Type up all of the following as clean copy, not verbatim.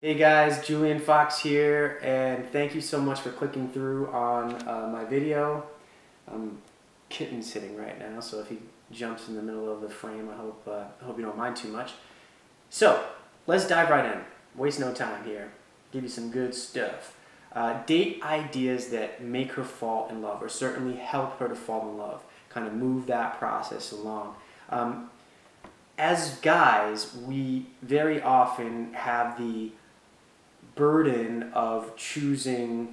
Hey guys, Julian Fox here, and thank you so much for clicking through on my video. Kitten sitting right now, so if he jumps in the middle of the frame, I hope you don't mind too much. So let's dive right in. Waste no time here. Give you some good stuff. Date ideas that make her fall in love, or certainly help her to fall in love. Kind of move that process along. As guys, we very often have the burden of choosing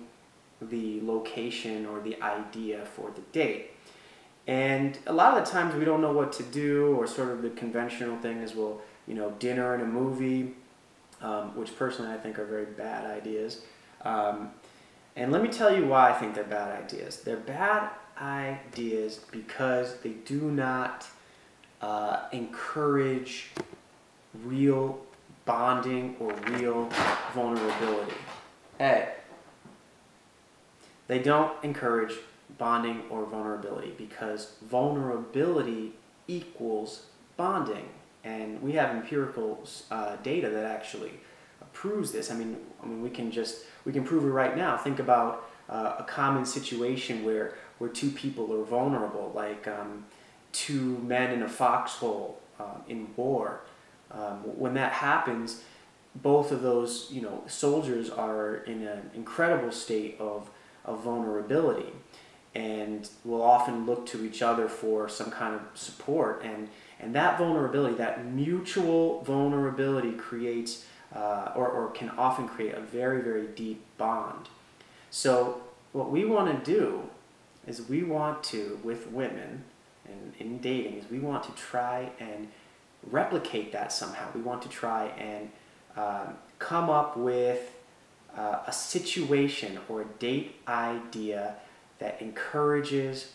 the location or the idea for the date. And a lot of the times we don't know what to do, or sort of the conventional thing is, well, dinner and a movie, which personally I think are very bad ideas. And let me tell you why I think they're bad ideas. They're bad ideas because they do not encourage real bonding or real vulnerability. They don't encourage bonding or vulnerability because vulnerability equals bonding, and we have empirical data that actually proves this. I mean, we can prove it right now. Think about a common situation where two people are vulnerable, like two men in a foxhole in war. When that happens, both of those soldiers are in an incredible state of vulnerability, and will often look to each other for some kind of support, and that vulnerability, that mutual vulnerability creates or can often create a very, very deep bond. So what we want to do is we want to, with women and in dating, is we want to try and replicate that somehow. We want to try and come up with a situation or a date idea that encourages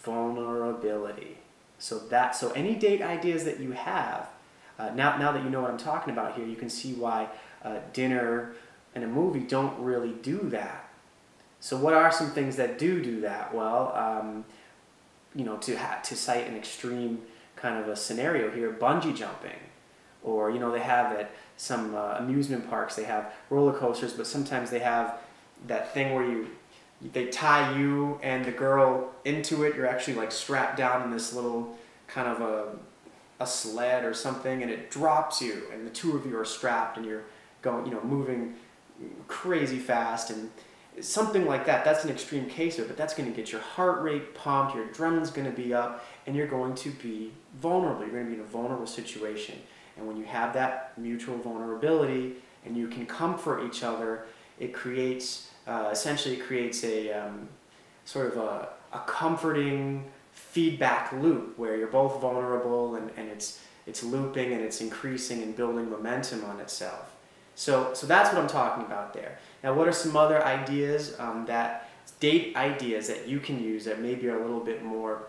vulnerability. So any date ideas that you have, now that you know what I'm talking about here, you can see why dinner and a movie don't really do that. So what are some things that do that? Well, to cite an extreme kind of a scenario here, bungee jumping, or they have at some amusement parks, they have roller coasters, but sometimes they have that thing where they tie you and the girl into it. You're actually like strapped down in this little kind of a sled or something, and it drops you, and the two of you are strapped, and you're going, moving crazy fast, and something like that. That's an extreme case of it, but that's going to get your heart rate pumped, your adrenaline's going to be up, and you're going to be vulnerable. You're going to be in a vulnerable situation. And when you have that mutual vulnerability and you can comfort each other, it creates, essentially it creates a sort of a comforting feedback loop where you're both vulnerable, and it's looping and it's increasing and building momentum on itself. So that's what I'm talking about there. Now, what are some other ideas, date ideas that you can use that maybe are a little bit more,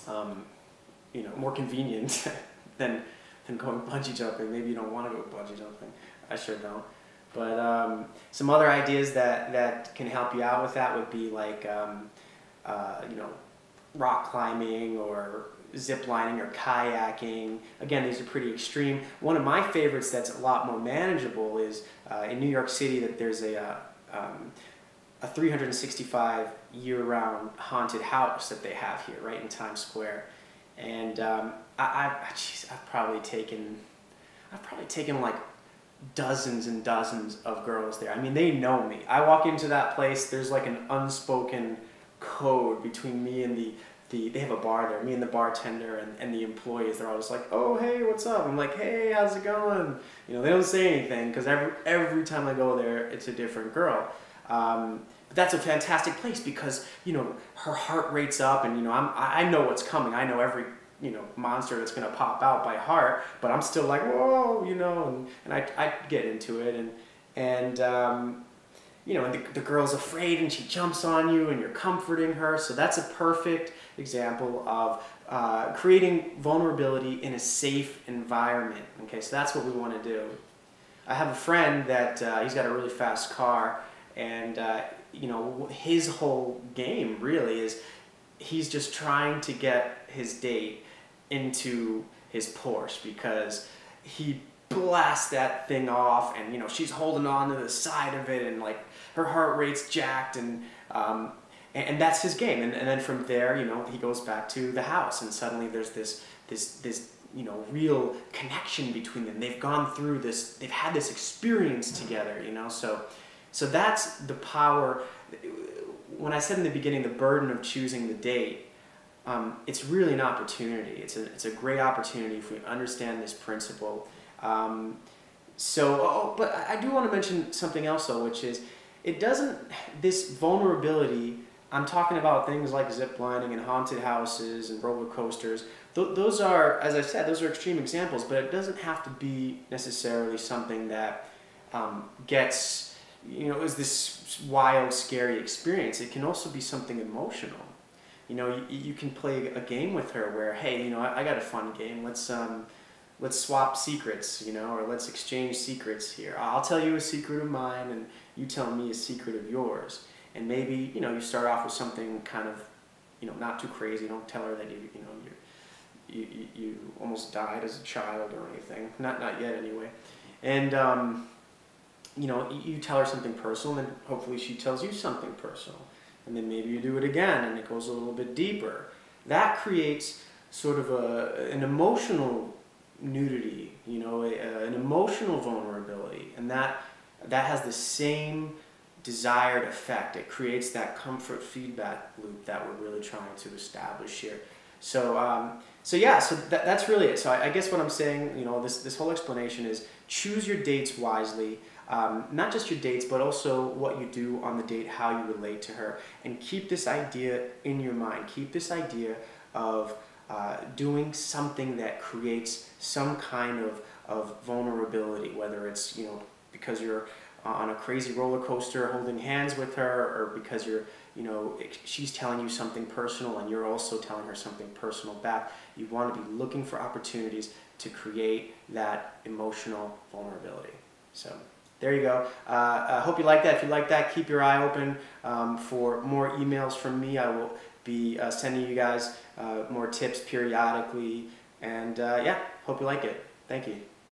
more convenient than going bungee jumping? Maybe you don't want to go bungee jumping. I sure don't. But some other ideas that can help you out with that would be like, rock climbing or zip lining or kayaking. Again, these are pretty extreme. One of my favorites that's a lot more manageable is in New York City, that there's a 365 year-round haunted house that they have here right in Times Square. And I've probably taken like dozens and dozens of girls there. I mean, they know me. I walk into that place, there's like an unspoken code between me and they have a bar there, me and the bartender and the employees. They're always like, oh, hey, what's up? I'm like, hey, how's it going? They don't say anything because every time I go there, it's a different girl. But that's a fantastic place because, her heart rate's up, and, I know what's coming. I know every, monster that's going to pop out by heart, but I'm still like, whoa, and I get into it, and the girl's afraid and she jumps on you and you're comforting her. So that's a perfect example of creating vulnerability in a safe environment. Okay, so that's what we want to do. I have a friend that he's got a really fast car, and his whole game really is he's just trying to get his date into his Porsche because he blast that thing off, and she's holding on to the side of it, and like her heart rate's jacked, and that's his game. And then from there, he goes back to the house, and suddenly there's this real connection between them. They've gone through this, they've had this experience together, so that's the power. When I said in the beginning the burden of choosing the date, it's really an opportunity. It's a great opportunity if we understand this principle. But I do want to mention something else though, which is this vulnerability, I'm talking about things like zip lining and haunted houses and roller coasters. Those are, as I said, those are extreme examples, but it doesn't have to be necessarily something that is this wild, scary experience. It can also be something emotional. You can play a game with her where, hey, I got a fun game. Let's swap secrets, or let's exchange secrets here. I'll tell you a secret of mine, and you tell me a secret of yours. And maybe, you start off with something kind of, not too crazy. Don't tell her that you almost died as a child or anything. Not yet, anyway. And you tell her something personal, and hopefully she tells you something personal. And then maybe you do it again, and it goes a little bit deeper. That creates sort of an emotional nudity, an emotional vulnerability, and that has the same desired effect. It creates that comfort feedback loop that we're really trying to establish here. So that's really it. So I guess what I'm saying, this whole explanation is choose your dates wisely. Not just your dates, but also what you do on the date, how you relate to her, and keep this idea in your mind. Keep this idea of doing something that creates some kind of vulnerability, whether it's because you're on a crazy roller coaster holding hands with her, or because she's telling you something personal and you're also telling her something personal back. You want to be looking for opportunities to create that emotional vulnerability. So there you go. I hope you like that. If you like that, keep your eye open for more emails from me. I will be sending you guys more tips periodically. And hope you like it. Thank you.